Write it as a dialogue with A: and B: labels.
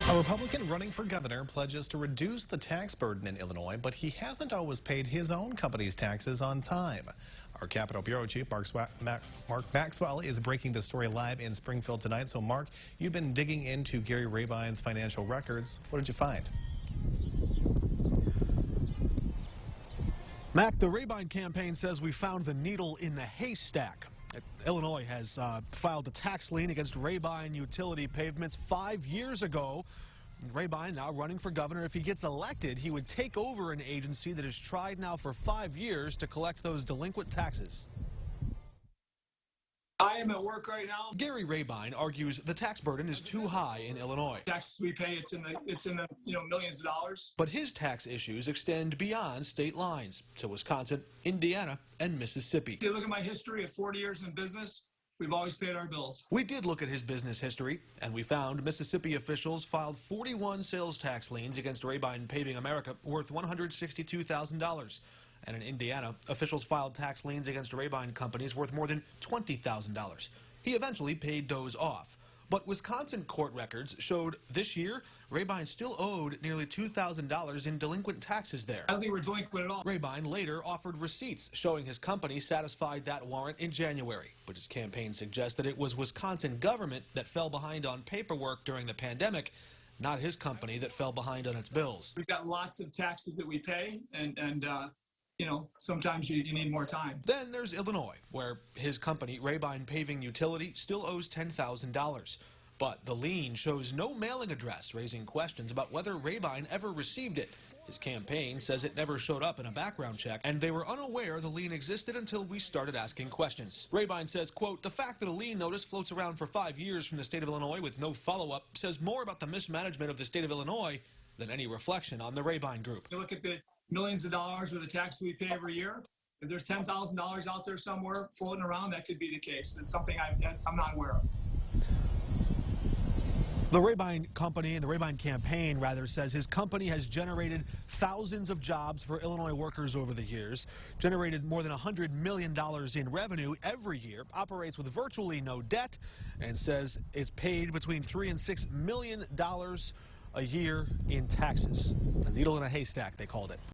A: A Republican running for governor pledges to reduce the tax burden in Illinois, but he hasn't always paid his own company's taxes on time. Our Capitol Bureau Chief, Mark Maxwell, is breaking the story live in Springfield tonight. So, Mark, you've been digging into Gary Rabine's financial records. What did you find?
B: Mac, the Rabine campaign says we found the needle in the haystack. Illinois has filed a tax lien against Rabine Utility Pavements 5 years ago. Rabine now running for governor. If he gets elected, he would take over an agency that has tried now for 5 years to collect those delinquent taxes.
C: I am at work right now.
B: Gary Rabine argues the tax burden is too high in Illinois.
C: Taxes we pay, it's in the millions of dollars.
B: But his tax issues extend beyond state lines to Wisconsin, Indiana, and Mississippi.
C: If you look at my history of 40 years in business, we've always paid our bills.
B: We did look at his business history, and we found Mississippi officials filed 41 sales tax liens against Rabine Paving America worth $162,000. And in Indiana, officials filed tax liens against Rabine companies worth more than $20,000. He eventually paid those off. But Wisconsin court records showed this year, Rabine still owed nearly $2,000 in delinquent taxes there.
C: I don't think we're delinquent at all.
B: Rabine later offered receipts showing his company satisfied that warrant in January. But his campaign suggests that it was Wisconsin government that fell behind on paperwork during the pandemic, not his company that fell behind on its bills.
C: We've got lots of taxes that we pay, and sometimes you need more time.
B: Then there's Illinois, where his company, Rabine Paving Utility, still owes $10,000. But the lien shows no mailing address, raising questions about whether Rabine ever received it. His campaign says it never showed up in a background check, and they were unaware the lien existed until we started asking questions. Rabine says, quote, "The fact that a lien notice floats around for 5 years from the state of Illinois with no follow-up says more about the mismanagement of the state of Illinois than any reflection on the Rabine Group."
C: You look at the millions of dollars of the tax we pay every year. If there's $10,000 out there somewhere floating around, that could be the case. It's something I'm not aware of.
B: The Rabine company and the Rabine campaign, rather, says his company has generated thousands of jobs for Illinois workers over the years, generated more than $100 million in revenue every year, operates with virtually no debt, and says it's paid between $3 and $6 million a year in taxes. A needle in a haystack, they called it.